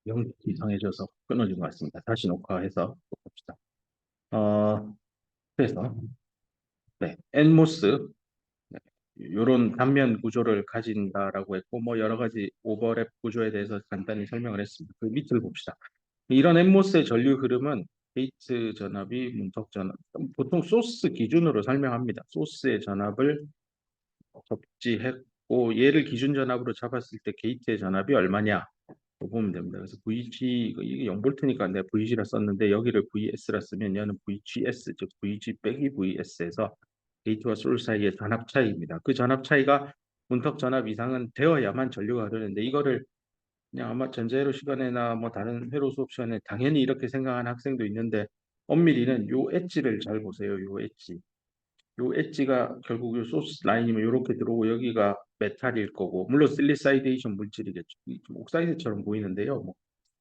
영 이상해져서 끊어진 것 같습니다. 다시 녹화해서 봅시다. 어, 그래서 네, 엔모스 이런 단면 구조를 가진다라고 했고 뭐 여러 가지 오버랩 구조에 대해서 간단히 설명을 했습니다. 그 밑을 봅시다. 이런 엔모스의 전류 흐름은 게이트 전압이 문턱 전압 보통 소스 기준으로 설명합니다. 소스의 전압을 적지했고 얘를 기준 전압으로 잡았을 때 게이트의 전압이 얼마냐 보면 됩니다. 그래서 VG 이게 0볼트니까 내가 VG라 썼는데 여기를 VS라 쓰면 얘는 VGS 즉 VG 빼기 VS에서 게이트와 소스 사이의 전압 차이입니다. 그 전압 차이가 문턱 전압 이상은 되어야만 전류가 흐르는데 이거를 그냥 아마 전자회로 시간에나 뭐 다른 회로 수업 시간에 당연히 이렇게 생각하는 학생도 있는데 엄밀히는 요 엣지를 잘 보세요. 요 엣지. 요 엣지가 결국 요 소스 라인이면 이렇게 들어오고 여기가 메탈일 거고 물론 실리사이데이션 물질이겠죠. 좀 옥사이드처럼 보이는데요. 뭐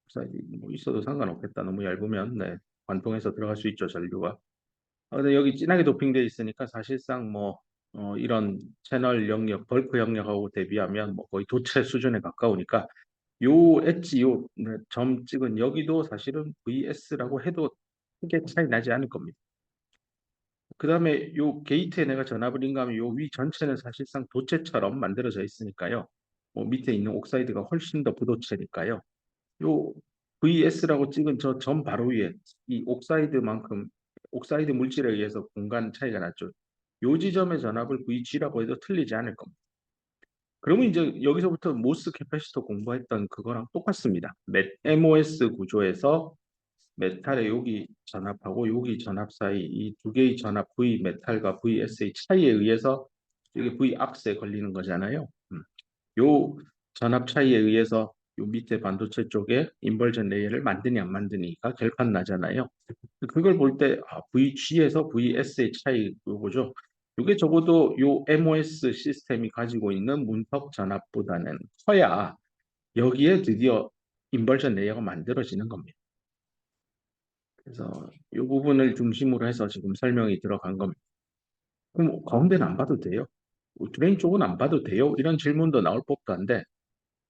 옥사이드 뭐 있어도 상관없겠다. 너무 얇으면 네, 관통해서 들어갈 수 있죠 전류가. 근데 여기 진하게 도핑되어 있으니까 사실상 뭐 이런 채널 영역, 벌크 영역하고 대비하면 뭐 거의 도체 수준에 가까우니까 요 엣지 요점 찍은 여기도 사실은 VS라고 해도 크게 차이 나지 않을 겁니다. 그 다음에 요 게이트에 내가 전압을 인가하면 요 위 전체는 사실상 도체처럼 만들어져 있으니까요. 뭐 밑에 있는 옥사이드가 훨씬 더 부도체니까요. 요 VS라고 찍은 저 점 바로 위에 이 옥사이드만큼 옥사이드 물질에 의해서 공간 차이가 났죠. 요 지점의 전압을 VG라고 해도 틀리지 않을 겁니다. 그러면 이제 여기서부터 모스 캐파시터 공부했던 그거랑 똑같습니다. MOS 구조에서 메탈의 여기 전압하고 여기 전압 사이 이 두 개의 전압 V 메탈과 VS의 차이에 의해서 이게 V 악스에 걸리는 거잖아요. 요 전압 차이에 의해서 요 밑에 반도체 쪽에 인버전 레이어를 만드니 안 만드니가 결판 나잖아요. 그걸 볼 때 VG에서 VS의 차이 요거죠. 이게 적어도 요 MOS 시스템이 가지고 있는 문턱 전압보다는 커야 여기에 드디어 인버전 레이어가 만들어지는 겁니다. 그래서 이 부분을 중심으로 해서 지금 설명이 들어간 겁니다. 그럼 가운데는 안 봐도 돼요? 드레인 쪽은 안 봐도 돼요? 이런 질문도 나올 법도 한데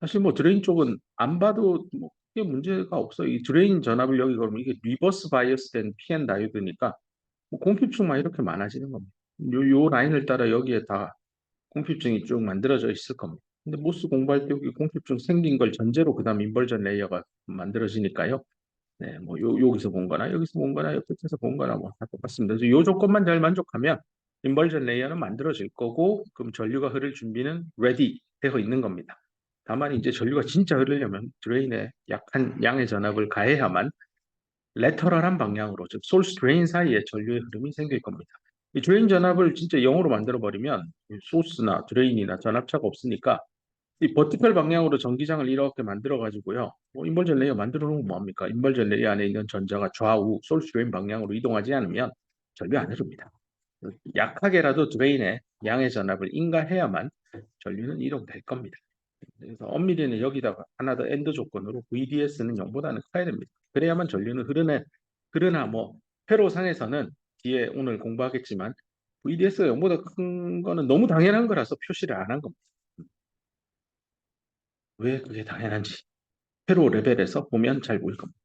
사실 뭐 드레인 쪽은 안 봐도 뭐 크게 문제가 없어요. 이 드레인 전압을 여기 걸으면 이게 리버스 바이어스된 PN 다이오드니까 뭐 공핍층만 이렇게 많아지는 겁니다. 요 라인을 따라 여기에 다 공핍층이 쭉 만들어져 있을 겁니다. 근데 모스 공부할 때 여기 공핍층 생긴 걸 전제로 그다음 인벌전 레이어가 만들어지니까요. 네, 뭐 여기서 본 거나 여기서 본 거나 옆에서 본 거나 뭐 다 똑같습니다. 그래서 요 조건만 잘 만족하면 인벌전 레이어는 만들어질 거고 그럼 전류가 흐를 준비는 레디 되어 있는 겁니다. 다만 이제 전류가 진짜 흐르려면 드레인에 약한 양의 전압을 가해야만 레터럴한 방향으로 즉 소스 드레인 사이에 전류의 흐름이 생길 겁니다. 이 드레인 전압을 진짜 0으로 만들어 버리면 소스나 드레인이나 전압차가 없으니까 이 버티컬 방향으로 전기장을 이렇게 만들어 가지고요. 뭐 인벌전 레이어 만들어 놓으면 뭐합니까? 인벌전 레이어 안에 있는 전자가 좌우 소스 드레인 방향으로 이동하지 않으면 전류 안 흐릅니다. 약하게라도 드레인에 양의 전압을 인가해야만 전류는 이동될 겁니다. 그래서 엄밀히는 여기다가 하나 더 엔드 조건으로 VDS는 0보다는 커야 됩니다. 그래야만 전류는 흐르나 뭐 회로상에서는 뒤에 오늘 공부하겠지만 VDS가 0보다 큰 거는 너무 당연한 거라서 표시를 안 한 겁니다. 왜 그게 당연한지 회로 레벨에서 보면 잘 보일 겁니다.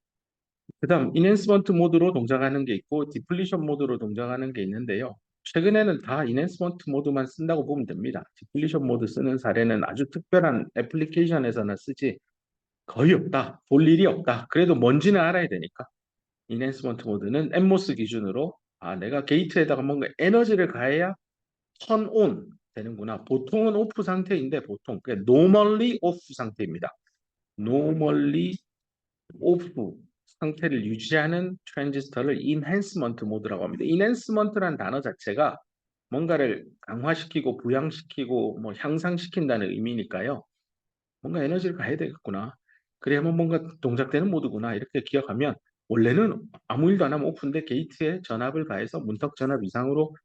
그 다음 인핸스먼트 모드로 동작하는 게 있고 디플리션 모드로 동작하는 게 있는데요. 최근에는 다 인핸스먼트 모드만 쓴다고 보면 됩니다. 디플리션 모드 쓰는 사례는 아주 특별한 애플리케이션에서는 쓰지 거의 없다. 볼 일이 없다. 그래도 뭔지는 알아야 되니까. 인핸스먼트 모드는 엠모스 기준으로 내가 게이트에다가 뭔가 에너지를 가해야 턴 온 되는구나. 보통은 오프 상태인데 보통 그게 normally 오프 상태입니다. normally 오프 상태를 유지하는 트랜지스터를 인핸스먼트 모드라고 합니다. 인핸스먼트란 단어 자체가 뭔가를 강화시키고 부양시키고 뭐 향상시킨다는 의미니까요. 뭔가 에너지를 가해야 되겠구나. 그래야만 뭔가 동작되는 모드구나. 이렇게 기억하면 원래는 아무 일도 안 하면 오픈데 게이트에 전압을 가해서 문턱 전압 이상으로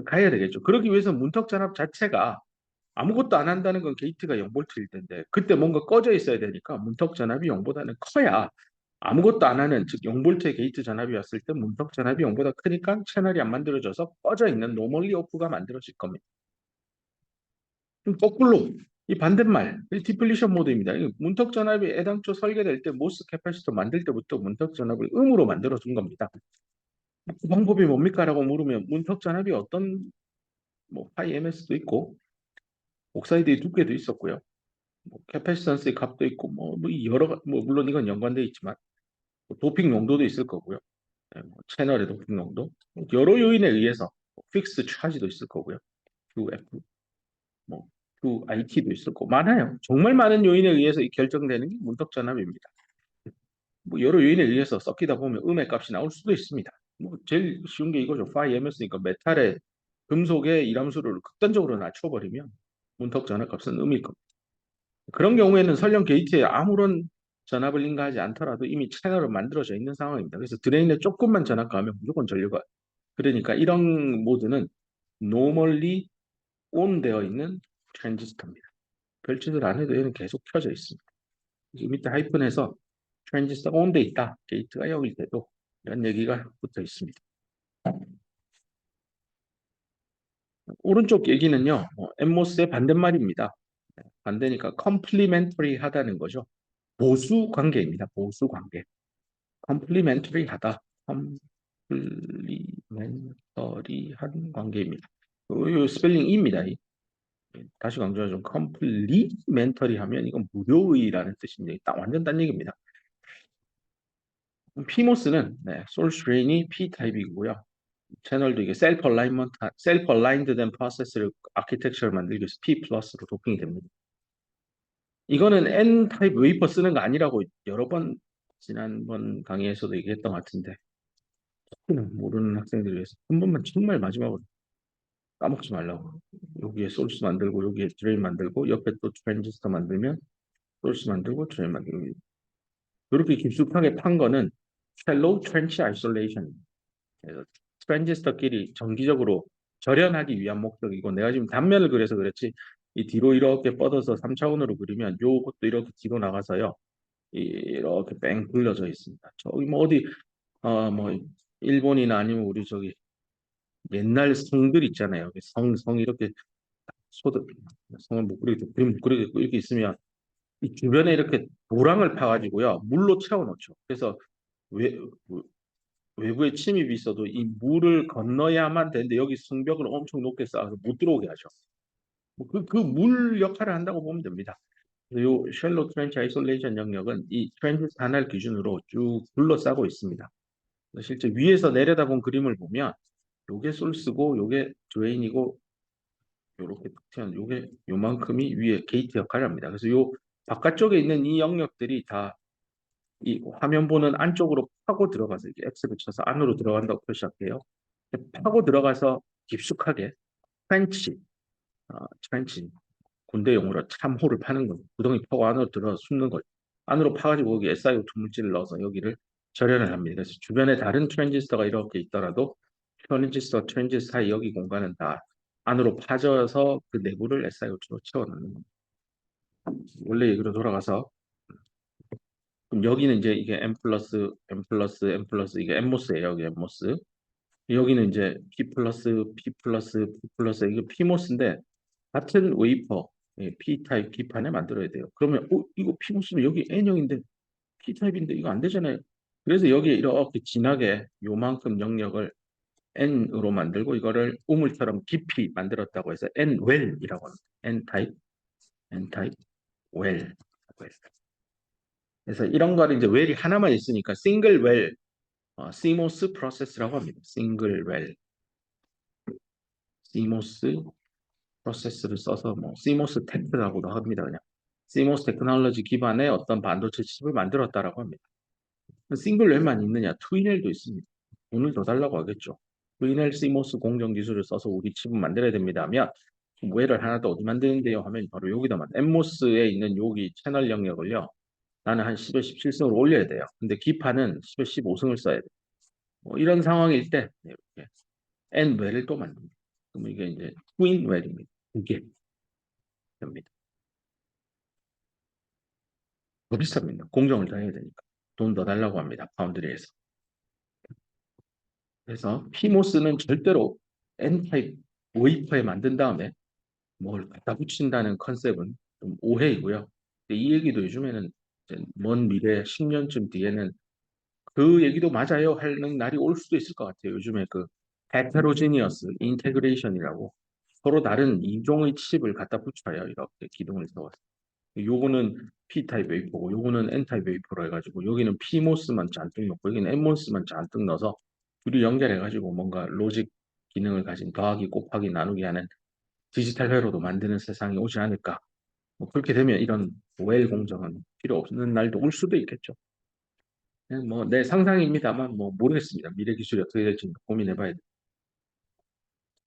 가야 되겠죠. 그러기 위해서 문턱 전압 자체가 아무것도 안 한다는 건 게이트가 0볼트일 텐데 그때 뭔가 꺼져 있어야 되니까 문턱 전압이 0보다는 커야 아무것도 안 하는 즉 0볼트의 게이트 전압이 왔을 때 문턱 전압이 0보다 크니까 채널이 안 만들어져서 꺼져 있는 노멀리 오프가 만들어질 겁니다. 거꾸로 이 반대말, 디플리션 모드입니다. 문턱 전압이 애당초 설계될 때 모스 캐파시터 만들 때부터 문턱 전압을 음으로 만들어 준 겁니다. 그 방법이 뭡니까라고 물으면 문턱 전압이 어떤 뭐 파이 MS도 있고 옥사이드의 두께도 있었고요. 뭐 캐패시턴스의 값도 있고 뭐 여러 뭐 물론 이건 연관돼 있지만 뭐 도핑 농도도 있을 거고요. 네, 뭐 채널의 도핑 농도 여러 요인에 의해서 픽스 차지도 있을 거고요. QF 뭐 QIT도 있을 거고 많아요. 정말 많은 요인에 의해서 이 결정되는 게 문턱 전압입니다. 뭐 여러 요인에 의해서 섞이다 보면 음의 값이 나올 수도 있습니다. 뭐 제일 쉬운 게 이거죠. 파이 MS니까 메탈의 금속의 이람수를 극단적으로 낮춰버리면 문턱 전압값은 음일 겁니다. 그런 경우에는 설령 게이트에 아무런 전압을 인가하지 않더라도 이미 채널은 만들어져 있는 상황입니다. 그래서 드레인에 조금만 전압 가하면 무조건 전류가. 그러니까 이런 모드는 normally on 되어 있는 트랜지스터입니다. 별짓을 안 해도 얘는 계속 켜져 있습니다. 그래서 밑에 하이픈에서 트랜지스터가 온돼 있다. 게이트가 여길 때도 이런 얘기가 붙어 있습니다. 오른쪽 얘기는요. 엠모스의 반대말입니다. 반대니까 complementary 하다는 거죠. 보수 관계입니다. 보수 관계. complementary 하다. complementary한 관계입니다. 이 스펠링입니다. 다시 강조하죠. complementary 하면 이건 무료의라는 뜻입니다. 딱 완전 딴 얘기입니다. PMOS는 소스 드레인이 P 타입이고요. 채널도 이게 셀프 얼라인드 된 프로세스를 아키텍처를 만들기 위해서 P 플러스로 도핑이 됩니다. 이거는 N 타입 웨이퍼 쓰는 거 아니라고 여러 번 지난번 강의에서도 얘기했던 것 같은데 모르는 학생들을 위해서 한 번만 정말 마지막으로 까먹지 말라고. 여기에 소스 만들고 여기에 드레인 만들고 옆에 또 트랜지스터 만들면 소스 만들고 드레인 만들고 이렇게 깊숙하게 판 거는 샬로우 트렌치 아이솔레이션. 그래서 트랜지스터끼리 정기적으로 절연하기 위한 목적이고 내가 지금 단면을 그려서 그렇지 이 뒤로 이렇게 뻗어서 3차원으로 그리면 요것도 이렇게 뒤로 나가서요. 이렇게 뺑 굴려져 있습니다. 저기 뭐 어디 뭐 일본이나 아니면 우리 저기 옛날 성들 있잖아요. 성 이렇게 소들 성을 못 그리겠고 그림 못 그리겠고 이렇게 있으면 이 주변에 이렇게 도랑을 파가지고요 물로 채워놓죠. 그래서 외, 외부에 침입이 있어도 이 물을 건너야만 되는데 여기 성벽을 엄청 높게 쌓아서 못 들어오게 하죠. 그 물 역할을 한다고 보면 됩니다. 이 셜로 트렌치 아이솔레이션 영역은 이 트렌치 하나를 기준으로 쭉 둘러싸고 있습니다. 실제 위에서 내려다본 그림을 보면 요게 솔스고 요게 드레인이고 요렇게 튀어나온 요게 요만큼이 위에 게이트 역할을 합니다. 그래서 요 바깥쪽에 있는 이 영역들이 다 이 화면 보는 안쪽으로 파고 들어가서 이렇게 X를 쳐서 안으로 들어간다고 표시할게요. 파고 들어가서 깊숙하게 트렌치, 트렌치 군대 용어로 참호를 파는 거죠. 구덩이 파고 안으로 들어가서 숨는 거죠. 안으로 파가지고 여기 SiO2 물질을 넣어서 여기를 절연을 합니다. 그래서 주변에 다른 트랜지스터가 이렇게 있더라도 트랜지스터 사이 여기 공간은 다 안으로 파져서 그 내부를 SiO2로 채워넣는 겁니다. 원래 얘기로 돌아가서 그럼 여기는 이제 이게 M 플러스 이게 엠모스예요. 여기 엠모스. 여기는 이제 P 플러스 이게 PMOS인데 같은 웨이퍼 P타입 기판에 만들어야 돼요. 그러면 이거 PMOS면 여기 N형인데 P타입인데 이거 안 되잖아요. 그래서 여기에 이렇게 진하게 요만큼 영역을 N으로 만들고 이거를 우물처럼 깊이 만들었다고 해서 N웰이라고 합니다. N타입 웰. 그래서 이런 거를 이제 웰이 하나만 있으니까 싱글 웰, CMOS 프로세스라고 합니다. 싱글 웰, CMOS 프로세스를 써서 뭐 CMOS 테크라고도 합니다. 그냥 CMOS 테크놀로지 기반의 어떤 반도체 칩을 만들었다라고 합니다. 싱글 웰만 있느냐? 트윈웰도 있습니다. 돈을 더 달라고 하겠죠. 트윈웰 CMOS 공정 기술을 써서 우리 칩을 만들어야 됩니다 하면 웰을 하나 더 어디 만드는데요? 하면 바로 여기다 엠모스에 있는 여기 채널 영역을요. 나는 한 10에 17승을 올려야 돼요. 근데 기판은 10에 15승을 써야 돼요. 뭐 이런 상황일 때 이렇게 N웰을 또 만듭니다. 그럼 이게 이제 트윈웰입니다. 두 개 됩니다. 더 비쌉니다. 공정을 더 해야 되니까. 돈 더 달라고 합니다. 파운드리에서. 그래서 피모스는 절대로 N타입 웨이퍼에 만든 다음에 뭘 갖다 붙인다는 컨셉은 좀 오해이고요. 근데 이 얘기도 요즘에는 이제 먼 미래 10년쯤 뒤에는 그 얘기도 맞아요 하는 날이 올 수도 있을 것 같아요. 요즘에 그 heterogeneous integration이라고 서로 다른 이종의 칩을 갖다 붙여요. 이렇게 기둥을 세워서. 요거는 P 타입 웨이퍼고 요거는 N 타입 웨이퍼로 해가지고 여기는 PMOS만 잔뜩 넣고 여기는 NMOS만 잔뜩 넣어서 둘이 연결해가지고 뭔가 로직 기능을 가진 더하기 곱하기 나누기 하는 디지털 회로도 만드는 세상이 오지 않을까. 뭐 그렇게 되면 이런 웰 공정은 필요 없는 날도 올 수도 있겠죠. 뭐 내 상상입니다만 뭐 모르겠습니다. 미래 기술이 어떻게 될지 고민해봐야 돼.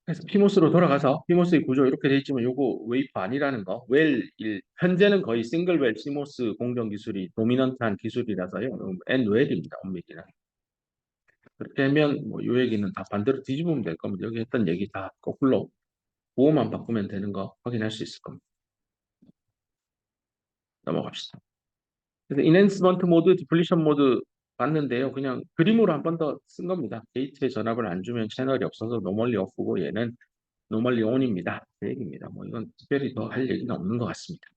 그래서 피모스로 돌아가서 피모스의 구조 이렇게 돼 있지만 요거 웨이프 아니라는 거. 현재는 거의 싱글 웰 시모스 공정 기술이 도미넌트한 기술이라서요. N 웰입니다. 엄밀히는. 그렇게 하면 뭐 요 얘기는 다 반대로 뒤집으면 될 겁니다. 여기 했던 얘기 다 거꾸로 보호만 바꾸면 되는 거 확인할 수 있을 겁니다. 넘어갑시다. 그래서 인핸스먼트 모드, 디플리션 모드 봤는데요. 그냥 그림으로 한 번 더 쓴 겁니다. 게이트에 전압을 안 주면 채널이 없어서 노멀리 오프고 얘는 노멀리 온입니다. 그 얘기입니다. 뭐 이건 특별히 더 할 얘기는 없는 것 같습니다.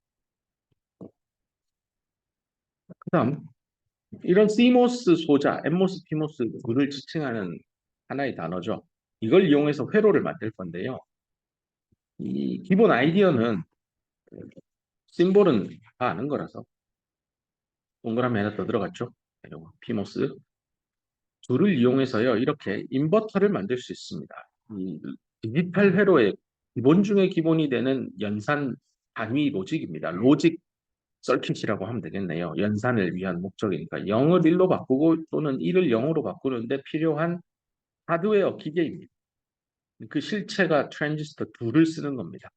그다음 이런 CMOS 소자, NMOS, PMOS를 지칭하는 하나의 단어죠. 이걸 이용해서 회로를 만들 건데요. 이 기본 아이디어는 심볼은 다 아는 거라서 동그라미 하나 더 들어갔죠. 이거 PMOS 둘을 이용해서요. 이렇게 인버터를 만들 수 있습니다. 이 디지털 회로의 기본 중에 기본이 되는 연산 단위 로직입니다. 로직 서킷이라고 하면 되겠네요. 연산을 위한 목적이니까 0을 1로 바꾸고 또는 1을 0으로 바꾸는데 필요한 하드웨어 기계입니다. 그 실체가 트랜지스터 둘을 쓰는 겁니다.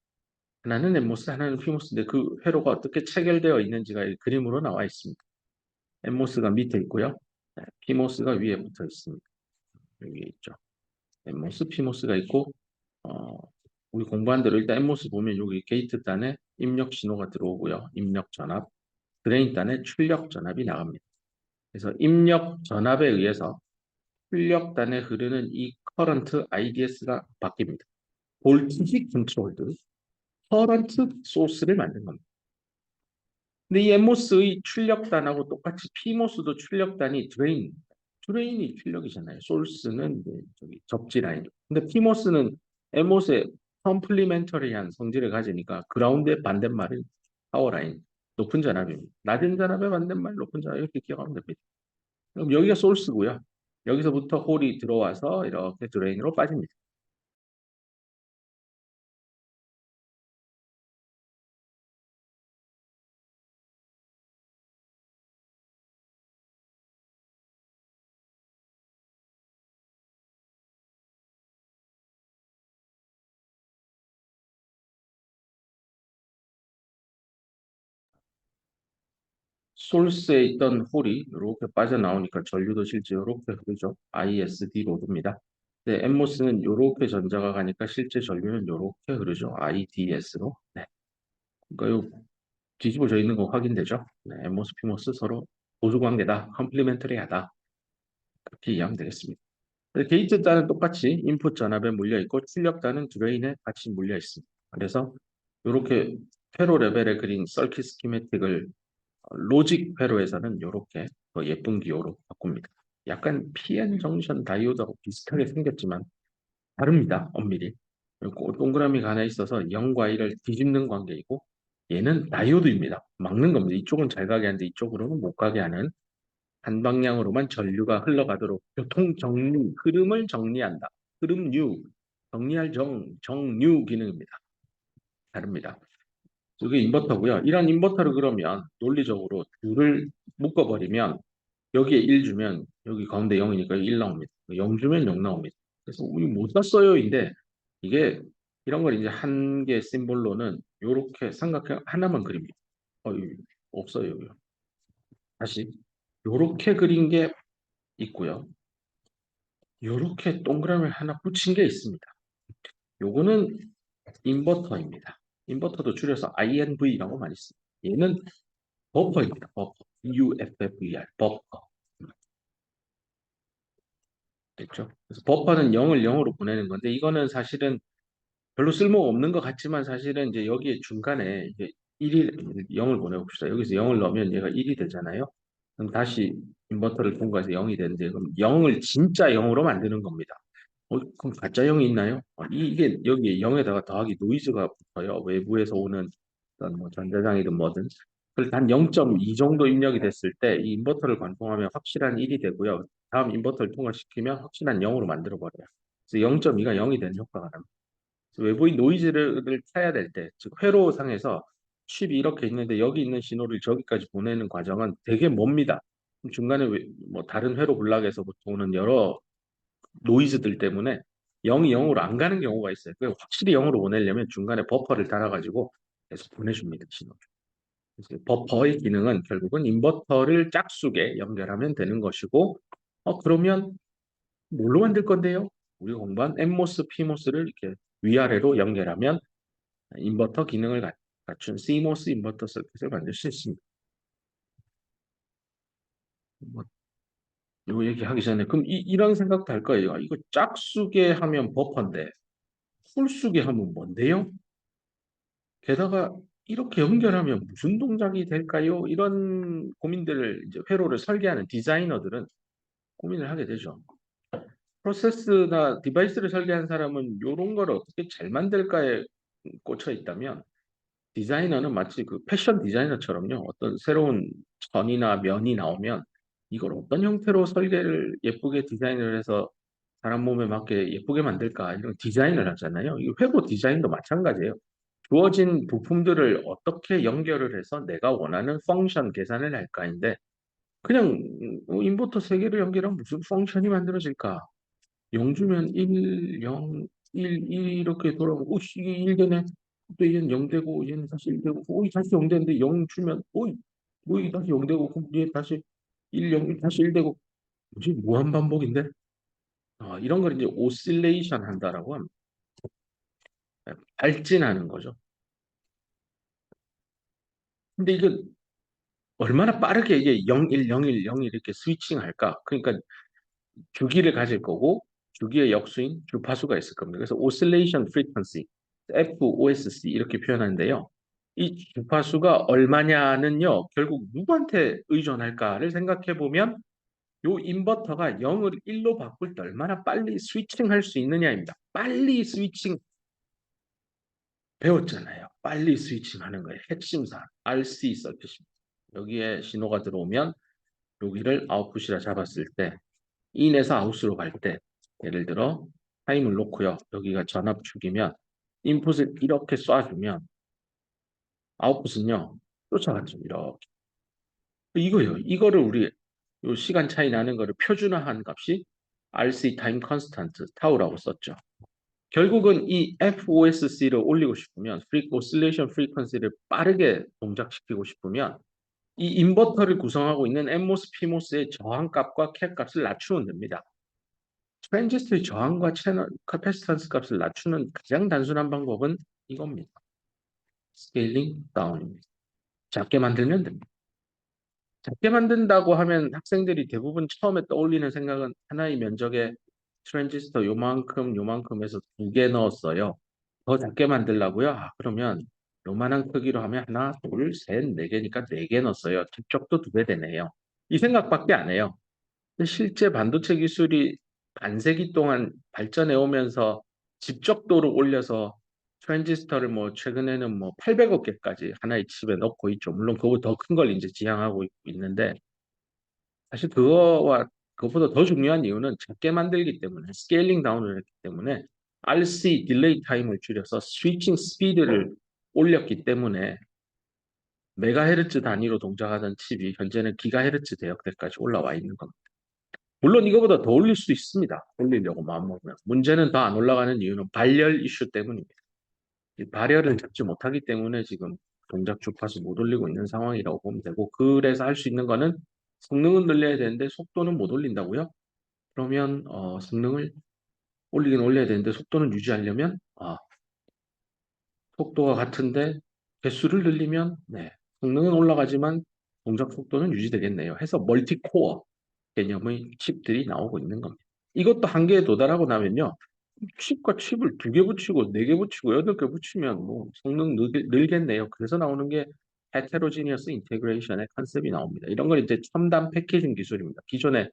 하나는 엠모스, 하나는 피모스인데 그 회로가 어떻게 체결되어 있는지가 이 그림으로 나와 있습니다. 엠모스가 밑에 있고요. 피모스가 위에 붙어 있습니다. 여기 있죠. 엠모스, 피모스가 있고 어, 우리 공부한 대로 일단 엠모스 보면 여기 게이트 단에 입력 신호가 들어오고요. 입력 전압, 드레인 단에 출력 전압이 나갑니다. 그래서 입력 전압에 의해서 출력단에 흐르는 이 커런트 IDS가 바뀝니다. 볼티지 컨트롤드 커런트 소스를 만든 겁니다. 근데 이 엠모스의 출력단하고 똑같이 PMOS도 출력단이 드레인이 출력이잖아요. 소스는 저기 접지 라인. 근데 PMOS는 엠모스의 컴플리멘터리한 성질을 가지니까 그라운드의 반대말은 파워 라인, 높은 전압입니다. 낮은 전압의 반대말, 높은 전압 이렇게 기억하면 됩니다. 그럼 여기가 소스고요. 여기서부터 홀이 들어와서 이렇게 드레인으로 빠집니다. 소스에 있던 홀이 이렇게 빠져나오니까 전류도 실제 이렇게 흐르죠. ISD 로드입니다. 근데 엠모스는 이렇게 전자가 가니까 실제 전류는 이렇게 흐르죠. IDS로. 네. 그러니까 요 뒤집어져 있는 거 확인되죠. 네. 엠모스, 피모스 서로 보조 관계다. 컴플리멘터리하다. 그렇게 이해하면 되겠습니다. 게이트 단은 똑같이 인풋 전압에 물려 있고 출력 단은 드레인에 같이 물려 있습니다. 그래서 이렇게 회로 레벨에 그린 서킷 스키매틱을 로직 회로에서는 이렇게 더 예쁜 기호로 바꿉니다. 약간 PN 정션 다이오드하고 비슷하게 생겼지만 다릅니다. 엄밀히. 그리고 동그라미가 하나 있어서 0과 1을 뒤집는 관계이고 얘는 다이오드입니다. 막는 겁니다. 이쪽은 잘 가게 하는데 이쪽으로는 못 가게 하는 한 방향으로만 전류가 흘러가도록 교통 정리, 흐름을 정리한다. 흐름류, 정리할 정류 기능입니다. 다릅니다. 이게 인버터고요. 이런 인버터를 그러면 논리적으로 둘을 묶어버리면 여기에 1 주면 여기 가운데 0이니까 1 나옵니다. 0 주면 0 나옵니다. 그래서 우리 못 샀어요인데 이게 이런 걸 이제 한 개 심볼로는 이렇게 삼각형 하나만 그립니다. 이거 없어요. 다시 이렇게 그린 게 있고요. 이렇게 동그라미 하나 붙인 게 있습니다. 요거는 인버터입니다. 인버터도 줄여서 INV라고 많이 씁니다. 얘는 버퍼입니다. 버퍼. UFFER. 버퍼. 됐죠? 그래서 버퍼는 0을 0으로 보내는 건데 이거는 사실은 별로 쓸모가 없는 것 같지만 사실은 이제 여기에 중간에 이제 1이 0을 보내봅시다. 여기서 0을 넣으면 얘가 1이 되잖아요. 그럼 다시 인버터를 통과해서 0이 되는데 그럼 0을 진짜 0으로 만드는 겁니다. 그럼 가짜 0이 있나요? 이게 여기 0에다가 더하기 노이즈가 붙어요. 외부에서 오는 어떤 뭐 전자장이든 뭐든. 그걸 단 0.2 정도 입력이 됐을 때 이 인버터를 관통하면 확실한 1이 되고요. 다음 인버터를 통과시키면 확실한 0으로 만들어 버려요. 그래서 0.2가 0이 되는 효과가 납니다. 외부인 노이즈를 타야 될 때, 즉 회로상에서 칩이 이렇게 있는데 여기 있는 신호를 저기까지 보내는 과정은 되게 멉니다. 중간에 뭐 다른 회로 블락에서부터 오는 여러 노이즈들 때문에 0이 0으로 안 가는 경우가 있어요. 그래서 확실히 0으로 보내려면 중간에 버퍼를 달아가지고 계속 보내줍니다, 신호를. 그래서 버퍼의 기능은 결국은 인버터를 짝수게 연결하면 되는 것이고, 그러면 뭘로 만들 건데요? 우리가 공부한 NMOS, PMOS를 이렇게 위아래로 연결하면 인버터 기능을 갖춘 CMOS 인버터 서킷을 만들 수 있습니다. 뭐, 요 얘기하기 전에 그럼 이런 생각도 할 거예요. 이거 짝수게 하면 버퍼인데 홀수게 하면 뭔데요? 게다가 이렇게 연결하면 무슨 동작이 될까요? 이런 고민들을 이제 회로를 설계하는 디자이너들은 고민을 하게 되죠. 프로세스나 디바이스를 설계한 사람은 이런 걸 어떻게 잘 만들까에 꽂혀 있다면 디자이너는 마치 그 패션 디자이너처럼요. 어떤 새로운 천이나 면이 나오면 이걸 어떤 형태로 설계를 예쁘게 디자인을 해서 사람 몸에 맞게 예쁘게 만들까 이런 디자인을 하잖아요. 이 회로 디자인도 마찬가지예요. 주어진 부품들을 어떻게 연결을 해서 내가 원하는 펑션 계산을 할까인데 그냥 인버터 세 개를 연결하면 무슨 펑션이 만들어질까? 0 주면 1, 0, 1, 1 이렇게 돌아오고 이게 1 되네. 또 얘는 0 되고 얘는 다시 1 되고 다시 0 되는데 0 주면 이 다시 0 되고 그럼 얘 다시 1, 0, 다시 1 되고 뭐지? 무한 반복인데? 이런 걸 이제 오실레이션 한다라고 합니다. 발진하는 거죠. 근데 이게 얼마나 빠르게 이게 0, 1, 0, 1, 0 이렇게 스위칭 할까? 그러니까 주기를 가질 거고 주기의 역수인 주파수가 있을 겁니다. 그래서 oscillation frequency, FOSC 이렇게 표현하는데요. 이 주파수가 얼마냐는요. 결국 누구한테 의존할까를 생각해 보면 요 인버터가 0을 1로 바꿀 때 얼마나 빨리 스위칭할 수 있느냐입니다. 빨리 스위칭 배웠잖아요. 빨리 스위칭하는 거예요. 핵심사 RC 서킷입니다. 여기에 신호가 들어오면 여기를 아웃풋이라 잡았을 때 인에서 아웃으로 갈 때 예를 들어 타임을 놓고요. 여기가 전압축이면 인풋을 이렇게 쏴주면 아웃풋은요. 쫓아가죠. 이렇게. 이거예요. 이거를 우리 요 시간 차이 나는 거를 표준화한 값이 RC 타임 컨스탄트 타우라고 썼죠. 결국은 이 FOSC를 올리고 싶으면 오실레이션 프리퀀시를 빠르게 동작시키고 싶으면 이 인버터를 구성하고 있는 NMOS, PMOS의 저항값과 캡값을 낮추면 됩니다. 트랜지스터의 저항과 채널 카패시턴스 값을 낮추는 가장 단순한 방법은 이겁니다. 스케일링 다운입니다. 작게 만들면 됩니다. 작게 만든다고 하면 학생들이 대부분 처음에 떠올리는 생각은 하나의 면적에 트랜지스터 요만큼에서 2개 넣었어요. 더 작게 만들라고요? 그러면 요만한 크기로 하면 하나, 둘, 셋, 네 개니까 4개 넣었어요. 직접도 2배 되네요. 이 생각밖에 안 해요. 실제 반도체 기술이 반세기 동안 발전해 오면서 집적도를 올려서 트랜지스터를 뭐 최근에는 뭐 800억 개까지 하나의 칩에 넣고 있죠. 물론 그거보다 더 큰 걸 이제 지향하고 있는데 사실 그것보다 더 중요한 이유는 작게 만들기 때문에 스케일링 다운을 했기 때문에 RC 딜레이 타임을 줄여서 스위칭 스피드를 올렸기 때문에 메가헤르츠 단위로 동작하던 칩이 현재는 기가헤르츠 대역대까지 올라와 있는 겁니다. 물론 이거보다 더 올릴 수 있습니다. 올리려고 마음먹으면. 문제는 더 안 올라가는 이유는 발열 이슈 때문입니다. 이 발열을 잡지 못하기 때문에 지금 동작 주파수 못 올리고 있는 상황이라고 보면 되고 그래서 할 수 있는 거는 성능은 늘려야 되는데 속도는 못 올린다고요? 그러면 성능을 올리긴 올려야 되는데 속도는 유지하려면 속도가 같은데 개수를 늘리면 네, 성능은 올라가지만 동작 속도는 유지되겠네요. 해서 멀티코어 개념의 칩들이 나오고 있는 겁니다. 이것도 한계에 도달하고 나면요. 칩과 칩을 2개 붙이고 4개 붙이고 8개 붙이면 뭐 성능 늘겠네요. 그래서 나오는 게 heterogeneous integration의 컨셉이 나옵니다. 이런 건 이제 첨단 패키징 기술입니다. 기존에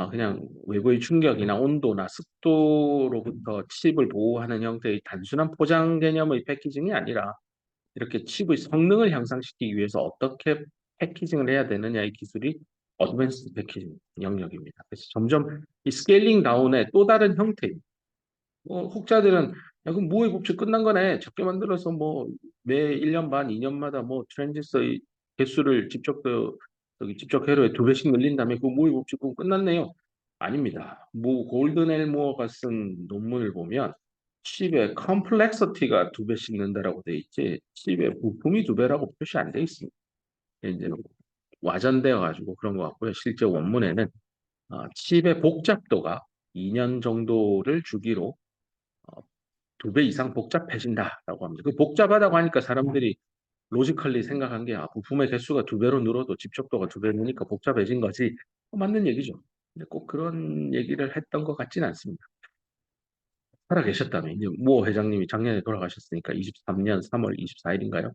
그냥 외부의 충격이나 온도나 습도로부터 칩을 보호하는 형태의 단순한 포장 개념의 패키징이 아니라 이렇게 칩의 성능을 향상시키기 위해서 어떻게 패키징을 해야 되느냐의 기술이 어드밴스드 패키징 영역입니다. 그래서 점점 이 스케일링 다운의 또 다른 형태입니다. 혹자들은 야, 그럼 모의 법칙 끝난 거네. 작게 만들어서 뭐 매 1년 반, 2년마다 뭐 트랜지스터의 개수를 직접 회로에 2배씩 늘린 다음에 그 모의 법칙 그럼 끝났네요. 아닙니다. 골든엘 무어가 쓴 논문을 보면 칩의 컴플렉서티가 2배씩 는다라고 돼 있지 칩의 부품이 2배라고 표시 안 돼 있습니다. 이제 와전되어 가지고 그런 것 같고요. 실제 원문에는 칩의 복잡도가 2년 정도를 주기로 2배 이상 복잡해진다라고 합니다. 그 복잡하다고 하니까 사람들이 로지컬리 생각한 게 부품의 개수가 2배로 늘어도 집적도가 2배 느니까 복잡해진 거지. 맞는 얘기죠. 근데 꼭 그런 얘기를 했던 것 같지는 않습니다. 살아 계셨다면 이제 모 회장님이 작년에 돌아가셨으니까 23년 3월 24일인가요?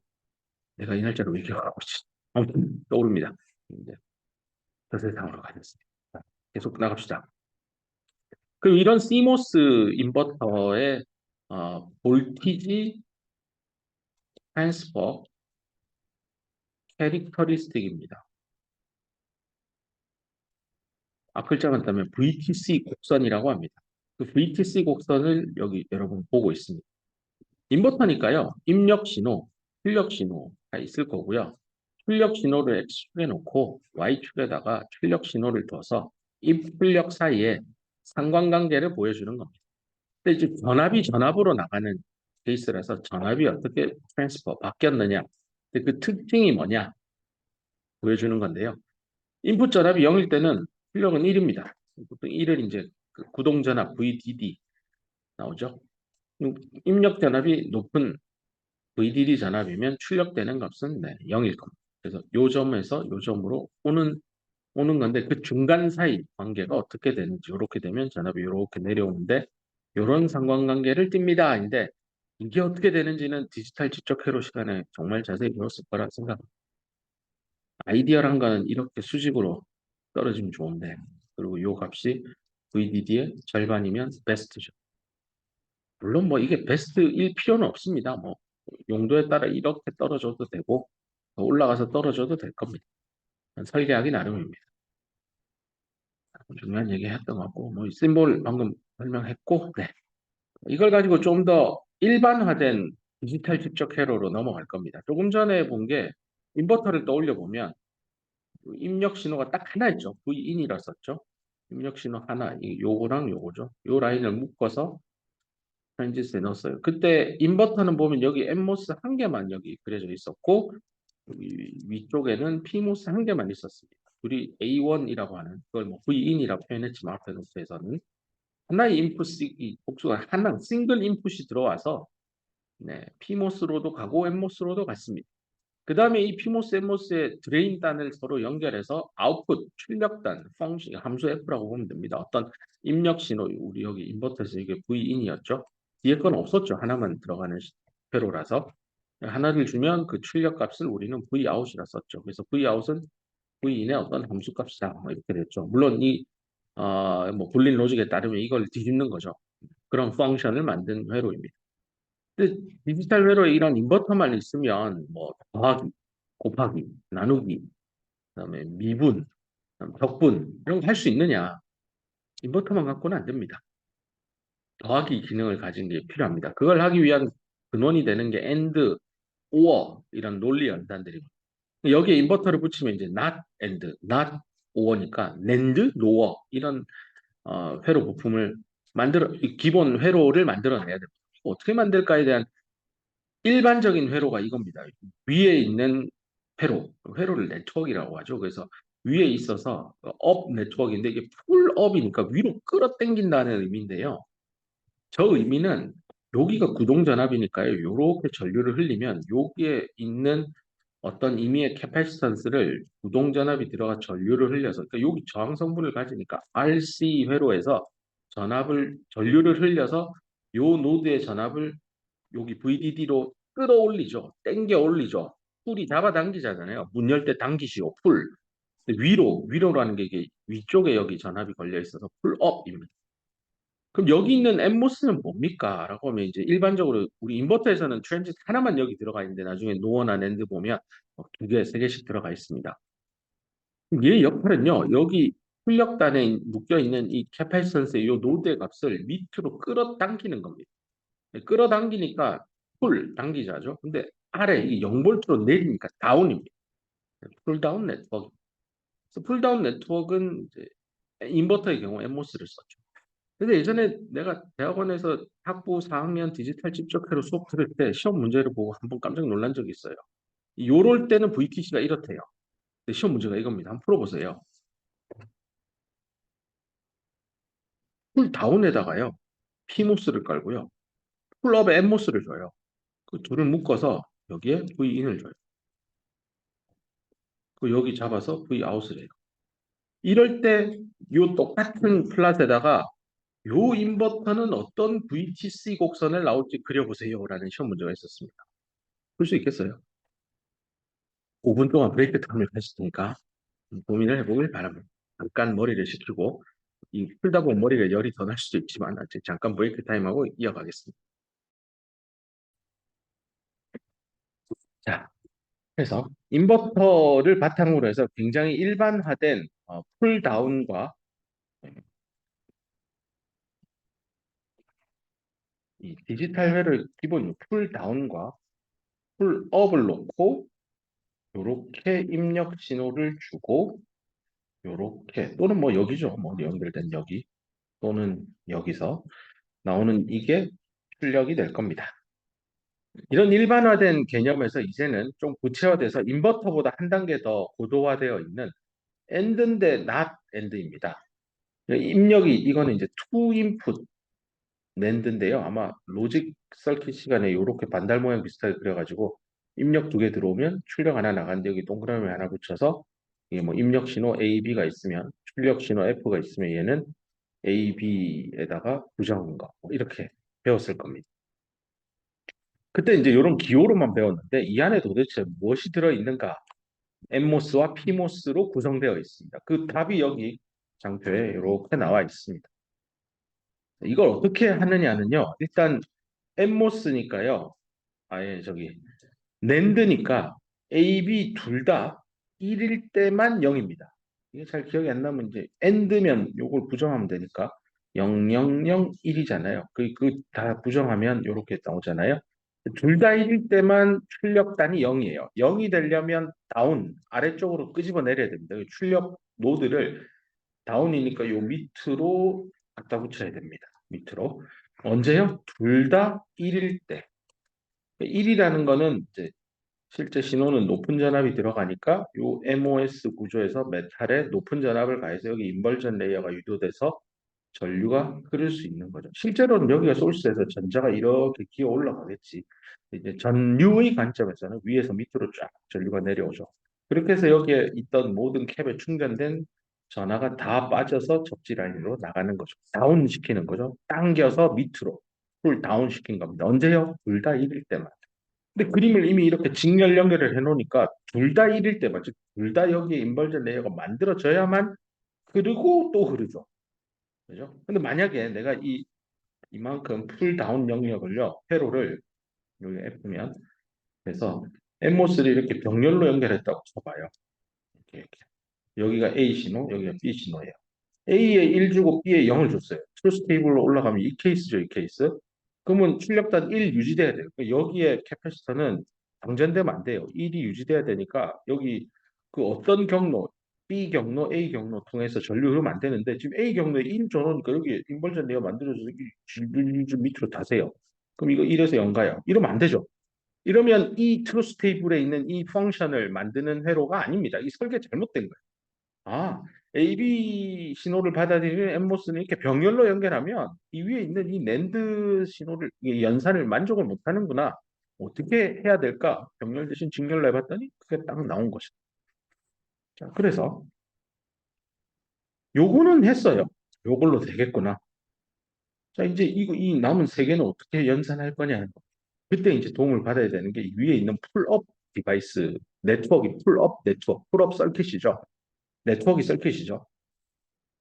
내가 이 날짜를 왜 기억하고 있지? 아무튼 떠오릅니다. 이제 저 세상으로 가셨습니다. 자, 계속 나갑시다. 그리고 이런 CMOS 인버터의 볼티지 트랜스퍼 캐릭터리스틱입니다. 앞글자만 따면 VTC 곡선이라고 합니다. 그 VTC 곡선을 여기 여러분 보고 있습니다. 인버터니까요. 입력 신호, 출력 신호가 있을 거고요. 출력 신호를 X축에 놓고 Y축에다가 출력 신호를 둬서 입출력 사이에 상관관계를 보여주는 겁니다. 근데 이제 전압이 전압으로 나가는 케이스라서 전압이 어떻게 트랜스퍼 바뀌었느냐, 그 특징이 뭐냐 보여주는 건데요. 인풋 전압이 0일 때는 출력은 1입니다. 보통 1을 이제 그 구동 전압 VDD 나오죠. 입력 전압이 높은 VDD 전압이면 출력되는 값은 0일 겁니다. 그래서 요 점에서 요 점으로 오는 건데 그 중간 사이 관계가 어떻게 되는지 이렇게 되면 전압이 이렇게 내려오는데 이런 상관관계를 띱니다. 아닌데 이게 어떻게 되는지는 디지털 지적 회로 시간에 정말 자세히 배웠을 거라 생각합니다. 아이디어란 거는 이렇게 수직으로 떨어지면 좋은데 그리고 요 값이 VDD의 절반이면 베스트죠. 물론 뭐 이게 베스트일 필요는 없습니다. 뭐 용도에 따라 이렇게 떨어져도 되고 올라가서 떨어져도 될 겁니다. 설계하기 나름입니다. 중요한 얘기 했던 것 같고 뭐 심볼 방금 설명했고 이걸 가지고 좀 더 일반화된 디지털 집적 회로로 넘어갈 겁니다. 조금 전에 본 게 인버터를 떠올려 보면 입력 신호가 딱 하나 있죠. V인이라 썼죠. 입력 신호 하나, 요거랑 요거죠. 요 라인을 묶어서 트랜지스터에 넣었어요. 그때 인버터는 보면 여기 NMOS 한 개만 여기 그려져 있었고 여기 위쪽에는 PMOS 한 개만 있었습니다. 우리 A1이라고 하는 그걸 뭐 V인이라고 표현했지만 앞에 노트에서는 하나의 인풋이 복수가 하나 싱글 인풋이 들어와서 PMOS로도 가고 NMOS로도 갔습니다. 그 다음에 이 PMOS, NMOS의 드레인단을 서로 연결해서 아웃풋, 출력단, 펑션, 함수 F라고 보면 됩니다. 어떤 입력 신호, 우리 여기 인버터에서 이게 V인이었죠. 뒤에 건 없었죠. 하나만 들어가는 회로라서. 하나를 주면 그 출력 값을 우리는 Vout이라 썼죠. 그래서 Vout은 V인의 어떤 함수 값이다. 뭐 이렇게 됐죠. 물론 뭐 불린 로직에 따르면 이걸 뒤집는 거죠. 그런 펑션을 만든 회로입니다. 근데 디지털 회로에 이런 인버터만 있으면 뭐 더하기, 곱하기, 나누기, 그다음에 미분, 적분 이런 거 할 수 있느냐? 인버터만 갖고는 안 됩니다. 더하기 기능을 가진 게 필요합니다. 그걸 하기 위한 근원이 되는 게 AND, OR 이런 논리 연산들입니다. 여기에 인버터를 붙이면 이제 not AND, not OR니까 NAND, NOR 이런 회로 부품을 기본 회로를 만들어내야 됩니다. 어떻게 만들까에 대한 일반적인 회로가 이겁니다. 위에 있는 회로를 네트워크라고 하죠. 그래서 위에 있어서 업 네트워크인데 이게 풀업이니까 위로 끌어당긴다는 의미인데요. 저 의미는 여기가 구동 전압이니까요. 이렇게 전류를 흘리면 여기에 있는 어떤 임의의 캐파시턴스를 구동 전압이 들어가 전류를 흘려서 그러니까 여기 저항 성분을 가지니까 RC 회로에서 전류를 흘려서 요 노드의 전압을 여기 VDD로 끌어올리죠. 당겨 올리죠. 풀이 잡아당기잖아요. 문 열 때 당기시오. 풀. 근데 위로라는 게 이게 위쪽에 여기 전압이 걸려 있어서 풀업입니다. 그럼 여기 있는 엠모스는 뭡니까? 라고 하면 이제 일반적으로 우리 인버터에서는 트랜지스터 하나만 여기 들어가 있는데 나중에 노어나 낸드 보면 두 개, 세 개씩 들어가 있습니다. 그럼 얘의 역할은요. 여기 출력단에 묶여 있는 이 캐패시턴스의 이 노드의 값을 밑으로 끌어당기는 겁니다. 끌어당기니까 풀 당기자죠. 근데 아래 이 0볼트로 내리니까 다운입니다. 풀다운 네트워크. 그래서 풀다운 네트워크는 이제 인버터의 경우 엠모스를 썼죠. 근데 예전에 내가 대학원에서 학부 4학년 디지털 집적회로 수업 들을 때 시험 문제를 보고 한번 깜짝 놀란 적이 있어요. 요럴 때는 VTC가 이렇대요. 근데 시험 문제가 이겁니다. 한번 풀어보세요. 풀다운에다가요. PMOS를 깔고요. 풀업에 엠모스를 줘요. 그 둘을 묶어서 여기에 V인을 줘요. 그 여기 잡아서 V아웃을 해요. 이럴 때 요 똑같은 플랫에다가 요 인버터는 어떤 VTC 곡선을 나올지 그려보세요라는 시험 문제가 있었습니다. 풀 수 있겠어요? 5분 동안 브레이크 타임을 가질 테니까 고민을 해보길 바랍니다. 잠깐 머리를 식히고 이 풀다 보면 머리가 열이 더 날 수도 있지만 아직 잠깐 브레이크 타임하고 이어가겠습니다. 자, 그래서 인버터를 바탕으로 해서 굉장히 일반화된 풀다운과 이 디지털 회로의 기본 풀다운과 풀업을 놓고 이렇게 입력 신호를 주고 요렇게 또는 뭐 여기죠. 뭐 연결된 여기 또는 여기서 나오는 이게 출력이 될 겁니다. 이런 일반화된 개념에서 이제는 좀 구체화돼서 인버터보다 한 단계 더 고도화되어 있는 AND인데 not AND입니다. 입력이 이거는 이제 투 인풋 낸드인데요. 아마 로직 서킷 시간에 이렇게 반달 모양 비슷하게 그려가지고 입력 두 개 들어오면 출력 하나 나가는데 여기 동그라미 하나 붙여서 이게 뭐 입력 신호 A, B가 있으면 출력 신호 F가 있으면 얘는 A, B에다가 부정한 거 이렇게 배웠을 겁니다. 그때 이제 이런 기호로만 배웠는데 이 안에 도대체 무엇이 들어있는가? 엠모스와 피모스로 구성되어 있습니다. 그 답이 여기 장표에 이렇게 나와 있습니다. 이걸 어떻게 하느냐는요. 일단 엠모스니까요. 아예 저기 낸드니까 A, B 둘 다 1일 때만 0입니다. 이게 잘 기억이 안 나면 이제 AND면 요걸 부정하면 되니까 0, 0, 0, 1이잖아요. 그 다 부정하면 이렇게 나오잖아요. 둘 다 1일 때만 출력단이 0이에요. 0이 되려면 다운 아래쪽으로 끄집어 내려야 됩니다. 출력 노드를 다운이니까 요 밑으로 갖다 붙여야 됩니다. 밑으로. 언제요? 둘 다 1일 때. 1이라는 거는 이제 실제 신호는 높은 전압이 들어가니까 요 MOS 구조에서 메탈에 높은 전압을 가해서 여기 인벌전 레이어가 유도돼서 전류가 흐를 수 있는 거죠. 실제로는 여기가 소스에서 전자가 이렇게 기어 올라가겠지. 이제 전류의 관점에서는 위에서 밑으로 쫙 전류가 내려오죠. 그렇게 해서 여기에 있던 모든 캡에 충전된 전하가 다 빠져서 접지 라인으로 나가는 거죠. 다운 시키는 거죠. 당겨서 밑으로 풀 다운 시킨 겁니다. 언제요? 둘 다 1일 때만. 근데 그림을 이미 이렇게 직렬 연결을 해놓으니까 둘 다 1일 때만, 즉 둘 다 여기에 인벌전 레이어가 만들어져야만 흐르고 또 흐르죠. 그죠? 근데 만약에 내가 이만큼 풀 다운 영역을요, 회로를 여기 F면 그래서 엠모스를 이렇게 병렬로 연결했다고 쳐봐요. 이렇게. 여기가 A 신호, 여기가 B 신호예요. A에 1 주고 B에 0을 줬어요. 트루스 테이블로 올라가면 이 케이스죠, 이 케이스. 그러면 출력단 1 유지돼야 돼요. 그러니까 여기에 캐패시터는 방전되면 안 돼요. 1이 유지돼야 되니까 여기 그 어떤 경로, B 경로, A 경로 통해서 전류 흐르면 안 되는데 지금 A 경로에 1 줘놓으니까 여기 인벌전 내가 만들어져서 줄 밑으로 타세요. 그럼 이거 1에서 0 가요. 이러면 안 되죠. 이러면 이 트루스 테이블에 있는 이 펑션을 만드는 회로가 아닙니다. 이 설계 잘못된 거예요. 아, AB 신호를 받아들이는 엠모스는 이렇게 병렬로 연결하면 이 위에 있는 이 낸드 신호를 이 연산을 만족을 못 하는구나. 어떻게 해야 될까? 병렬 대신 직렬로 해봤더니 그게 딱 나온 것이다. 자, 그래서 요거는 했어요. 요걸로 되겠구나. 자, 이제 이 남은 세 개는 어떻게 연산할 거냐. 그때 이제 도움을 받아야 되는 게 위에 있는 풀업 디바이스 네트워크, 풀업 네트워크, 풀업 서킷이죠. 네트워크 서킷이죠.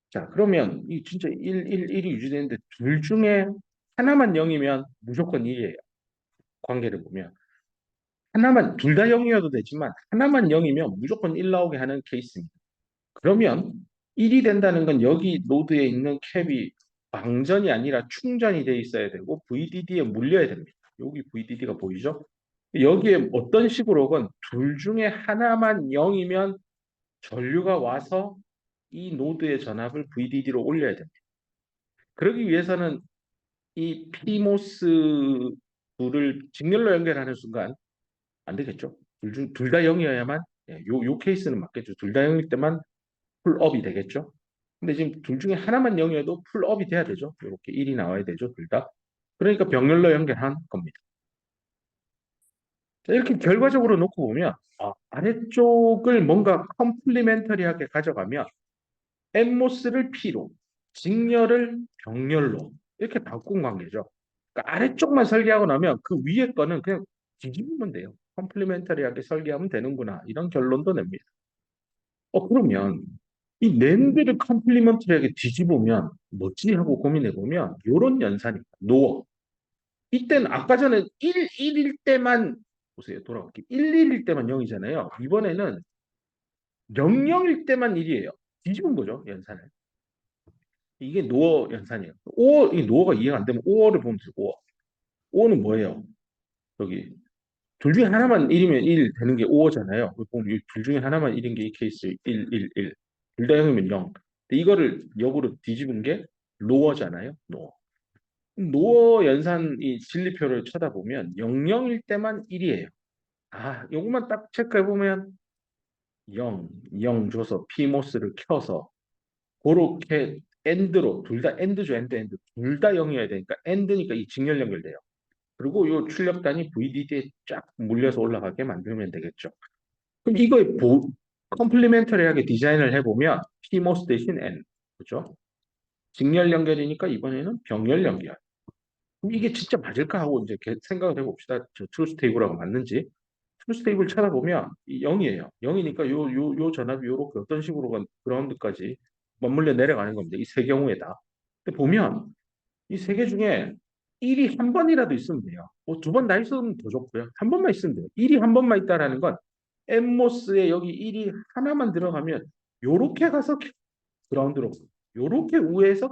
자, 그러면 이 진짜 1이 유지되는데 둘 중에 하나만 0이면 무조건 1이에요. 관계를 보면. 하나만, 둘 다 0이어도 되지만 하나만 0이면 무조건 1 나오게 하는 케이스입니다. 그러면 1이 된다는 건 여기 노드에 있는 캡이 방전이 아니라 충전이 돼 있어야 되고 VDD에 물려야 됩니다. 여기 VDD가 보이죠? 여기에 어떤 식으로건 둘 중에 하나만 0이면 전류가 와서 이 노드의 전압을 VDD로 올려야 됩니다. 그러기 위해서는 이 PMOS 둘을 직렬로 연결하는 순간 안 되겠죠. 둘 다 0이어야만 요 케이스는 맞겠죠. 둘 다 0일 때만 풀업이 되겠죠. 근데 지금 둘 중에 하나만 0이어도 풀업이 돼야 되죠. 이렇게 1이 나와야 되죠. 둘 다. 그러니까 병렬로 연결한 겁니다. 자, 이렇게 결과적으로 놓고 보면 아래쪽을 뭔가 컴플리멘터리하게 가져가면 엠모스를 P로, 직렬을 병렬로 이렇게 바꾼 관계죠. 그러니까 아래쪽만 설계하고 나면 그 위에 거는 그냥 뒤집으면 돼요. 컴플리멘터리하게 설계하면 되는구나. 이런 결론도 냅니다. 그러면 이 낸드를 컴플리먼트리하게 뒤집으면 뭐지 하고 고민해 보면 이런 연산입니다. 노어. 이때는 아까 전에 1일 때만 보세요. 돌아갈게요. 1일 때만 0이잖아요. 이번에는 00일 때만 1이에요. 뒤집은 거죠, 연산을. 이게 노어 연산이에요. 이 노어가 이해가 안 되면 5어를 보면 돼요. 5어. 5어는 뭐예요? 여기 둘 중에 하나만 1이면 1 되는 게 5어잖아요. 보면 둘 중에 하나만 1인 게 이 케이스 1, 1, 1. 둘 다 0이면 0. 근데 이거를 역으로 뒤집은 게 노어잖아요. 노어. 노어 연산 이 진리표를 쳐다보면 00일 때만 1이에요. 요것만 딱 체크해 보면 0, 0 줘서 PMOS를 켜서 그렇게 엔드로 둘 다 엔드죠. 엔드. 둘 다 0이어야 되니까 엔드니까 이 직렬 연결돼요. 그리고 요 출력단이 VDD에 쫙 물려서 올라가게 만들면 되겠죠. 그럼 이거에 컴플리멘터리하게 디자인을 해보면 PMOS 대신 N, 그죠? 직렬 연결이니까 이번에는 병렬 연결. 그럼 이게 진짜 맞을까 하고 이제 생각을 해봅시다. 저 트루스 테이블하고 맞는지. 트루스 테이블 찾아보면 0이에요. 0이니까 요 전압이 요렇게 어떤 식으로 그라운드까지 맞물려 내려가는 겁니다. 이 세 경우에다. 근데 보면 이 세 개 중에 1이 한 번이라도 있으면 돼요. 두 번 다 있으면 더 좋고요. 한 번만 있으면 돼요. 1이 한 번만 있다라는 건 엠모스에 여기 1이 하나만 들어가면 요렇게 가서 그라운드로 요렇게 우회해서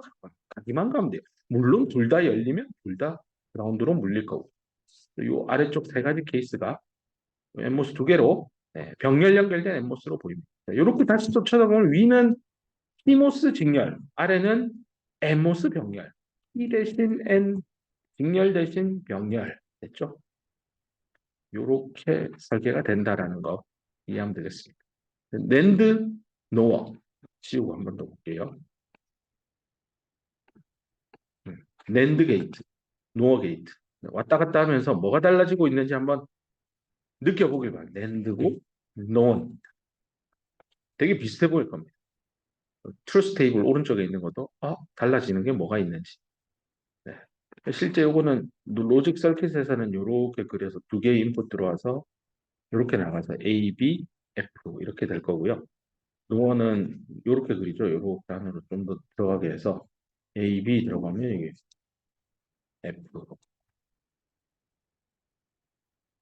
가기만 가면 돼요. 물론 둘 다 열리면 둘 다 그라운드로 물릴 거고. 요 아래쪽 세 가지 케이스가 엠모스 두 개로 병렬 연결된 엠모스로 보입니다. 이렇게 다시 또 쳐다보면 위는 피모스 직렬, 아래는 엠모스 병렬. P 대신 N 직렬 대신 병렬 됐죠? 이렇게 설계가 된다라는 거 이해하면 되겠습니다. 낸드 노어 지우고 한 번 더 볼게요. 낸드 게이트, 노어 게이트 왔다 갔다 하면서 뭐가 달라지고 있는지 한번 느껴보길 바랍니다. 낸드고 노어 되게 비슷해 보일 겁니다. 트루스 테이블 오른쪽에 있는 것도 달라지는 게 뭐가 있는지. 네. 실제 요거는 로직 서킷에서는 이렇게 그려서 두 개의 인풋 들어와서 이렇게 나가서 A, B, F 이렇게 될 거고요. 노어는 이렇게 그리죠. 이렇게 안으로 좀 더 들어가게 해서 A, B 들어가면 이게 F.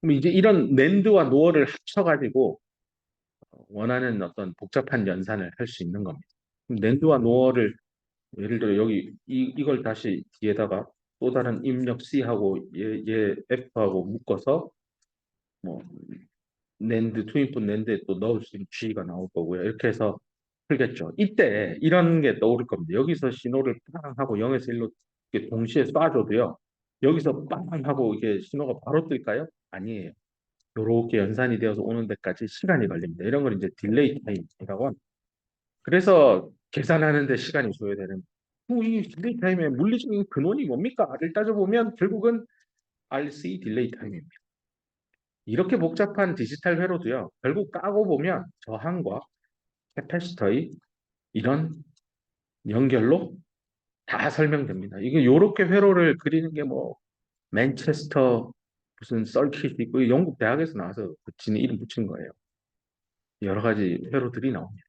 그럼 이제 이런 낸드와 노어를 합쳐가지고 원하는 어떤 복잡한 연산을 할 수 있는 겁니다. 낸드와 노어를 예를 들어 여기 이걸 다시 뒤에다가 또 다른 입력 C하고 얘 F하고 묶어서 뭐 낸드 투인풋 낸드에 또 넣을 수 있는 G가 나올 거고요. 이렇게 해서 풀겠죠. 이때 이런 게 떠오를 겁니다. 여기서 신호를 빵 하고 0에서 1로 동시에 쏴줘도요. 여기서 빵 하고 이게 신호가 바로 뜰까요? 아니에요. 요렇게 연산이 되어서 오는 데까지 시간이 걸립니다. 이런 걸 이제 딜레이 타임이라고 합니다. 그래서 계산하는데 시간이 소요되는 이 딜레이 타임의 물리적인 근원이 뭡니까?를 따져보면 결국은 RC 딜레이 타임입니다. 이렇게 복잡한 디지털 회로도요. 결국 까고 보면 저항과 캐파시터의 이런 연결로 다 설명됩니다. 이게 요렇게 회로를 그리는 게 뭐 맨체스터 무슨 서킷이 있고 영국 대학에서 나와서 붙이는 이름 붙인 거예요. 여러 가지 회로들이 나옵니다.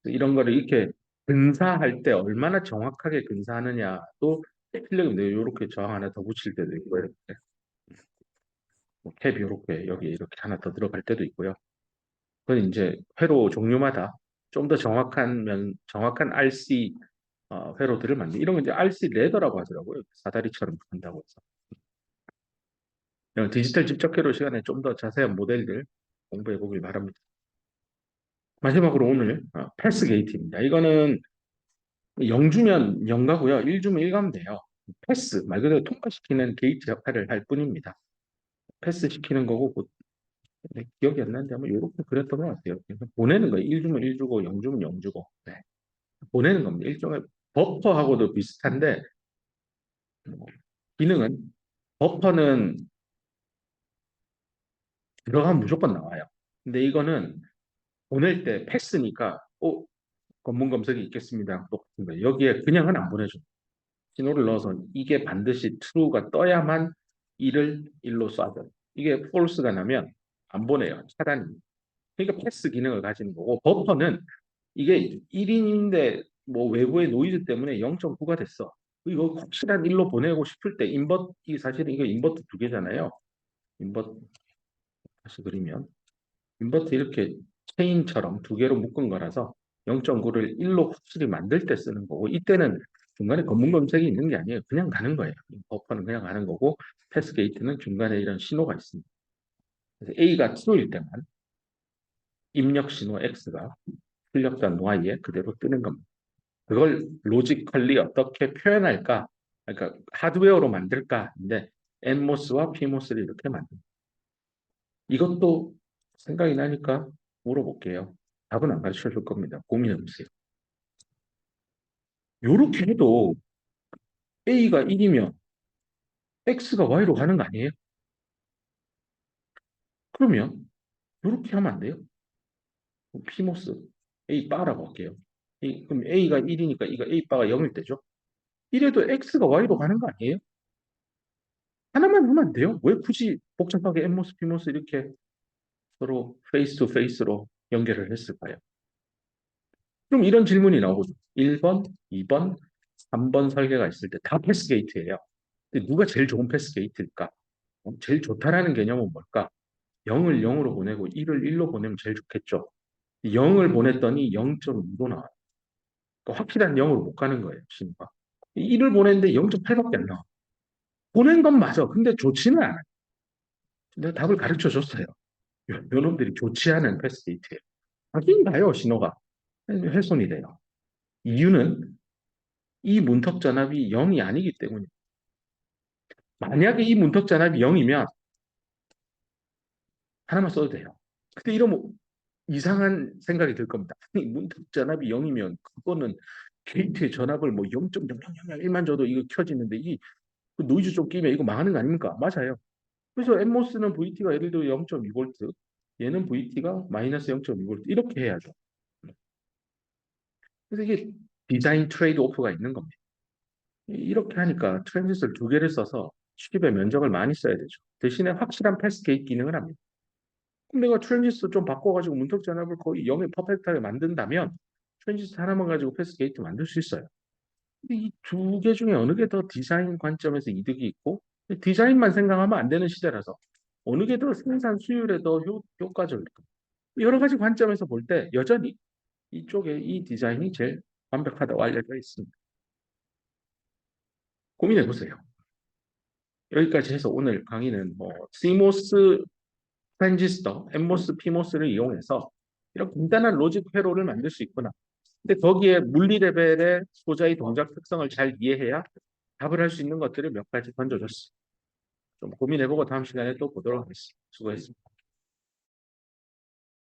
이런 거를 이렇게 근사할 때 얼마나 정확하게 근사하느냐도 필력인데 이렇게 저항 하나 더 붙일 때도 있고 이렇게 뭐 캡이 이렇게 여기 이렇게 하나 더 들어갈 때도 있고요. 그건 이제 회로 종류마다 좀 더 정확한 RC 회로들을 만든 이런 건 이제 RC 레더라고 하더라고요. 사다리처럼 한다고 해서. 이런 디지털 집적회로 시간에 좀 더 자세한 모델들 공부해 보길 바랍니다. 마지막으로 오늘 패스 게이트입니다. 이거는 0주면 0가고요. 1주면 1가면 돼요. 패스 말 그대로 통과시키는 게이트 역할을 할 뿐입니다. 패스 시키는 거고 기억이 안 나는데 아마 이렇게 그랬던 것 같아요. 그래서 보내는 거예요. 1주면 1주고 0주면 0주고 네. 보내는 겁니다. 일종의 버퍼하고도 비슷한데 뭐, 기능은 버퍼는 들어가면 무조건 나와요. 근데 이거는 보낼 때 패스니까 검문 검색이 있겠습니다. 똑같은 거예요. 여기에 그냥은 안 보내줘. 신호를 넣어서 이게 반드시 true가 떠야만 이를 일로 쏴줘요. 이게 false가 나면 안 보내요. 차단입니다. 그러니까 패스 기능을 가지는 거고 버퍼는 이게 1인인데 뭐 외부의 노이즈 때문에 0.9가 됐어. 이거 확실한 일로 보내고 싶을 때 이 사실은 이거 인버터 두 개잖아요. 인버터 다시 그리면 인버터 이렇게 체인처럼 두 개로 묶은 거라서 0.9를 1로 확실히 만들 때 쓰는 거고 이때는 중간에 검문 검색이 있는 게 아니에요. 그냥 가는 거예요. 버퍼는 그냥 가는 거고 패스 게이트는 중간에 이런 신호가 있습니다. 그래서 A가 true일 때만 입력 신호 X가 출력단 Y에 그대로 뜨는 겁니다. 그걸 로지컬리 어떻게 표현할까? 그러니까 하드웨어로 만들까인데 NMOS와 PMOS를 이렇게 만듭니다. 이것도 생각이 나니까 물어볼게요. 답은 안 가르쳐 줄 겁니다. 고민해 보세요. 이렇게 해도 A가 1이면 X가 Y로 가는 거 아니에요? 그러면 이렇게 하면 안 돼요? PMOS A 바라고 할게요. 그럼 A가 1이니까 이거 A 바가 0일 때죠? 이래도 X가 Y로 가는 거 아니에요? 하나만 하면 안 돼요? 왜 굳이 복잡하게 NMOS, PMOS 이렇게 서로 페이스 투 페이스로 연결을 했을까요? 그럼 이런 질문이 나오죠. 1번, 2번, 3번 설계가 있을 때 다 패스 게이트예요. 근데 누가 제일 좋은 패스 게이트일까? 제일 좋다라는 개념은 뭘까? 0을 0으로 보내고 1을 1로 보내면 제일 좋겠죠. 0을 보냈더니 0.2로 나와요. 그러니까 확실한 0으로 못 가는 거예요, 신호가. 1을 보냈는데 0.8밖에 안 나와. 보낸 건 맞아. 근데 좋지는 않아요. 내가 답을 가르쳐 줬어요. 요놈들이 좋지 않은 패스 게이트예요. 하긴 가요, 신호가. 훼손이 돼요. 이유는 이 문턱 전압이 0이 아니기 때문에 만약에 이 문턱 전압이 0이면 하나만 써도 돼요. 근데 이러면 이상한 생각이 들 겁니다. 아니, 문턱 전압이 0이면 그거는 게이트의 전압을 뭐 0.0001만 줘도 이거 켜지는데 이 노이즈 좀 끼면 이거 망하는 거 아닙니까? 맞아요. 그래서 엠모스는 VT가 예를 들어 0.2V, 얘는 VT가 마이너스 0.2V 이렇게 해야죠. 그래서 이게 디자인 트레이드 오프가 있는 겁니다. 이렇게 하니까 트랜지스터를 두 개를 써서 칩의 면적을 많이 써야 되죠. 대신에 확실한 패스게이트 기능을 합니다. 그럼 내가 트랜지스터 좀 바꿔가지고 문턱 전압을 거의 0에 퍼펙트하게 만든다면 트랜지스터 하나만 가지고 패스게이트 만들 수 있어요. 이 두 개 중에 어느 게 더 디자인 관점에서 이득이 있고 디자인만 생각하면 안 되는 시대라서 어느 게 더 생산 수율에 더 효과적일까? 여러 가지 관점에서 볼 때 여전히 이쪽에 이 디자인이 제일 완벽하다고 알려져 있습니다. 고민해 보세요. 여기까지 해서 오늘 강의는 뭐 CMOS 트랜지스터, NMOS, PMOS를 이용해서 이런 간단한 로직 회로를 만들 수 있구나. 근데 거기에 물리 레벨의 소자의 동작 특성을 잘 이해해야 답을 할 수 있는 것들을 몇 가지 던져줬어. 좀 고민해보고 다음 시간에 또 보도록 하겠습니다. 수고했습니다.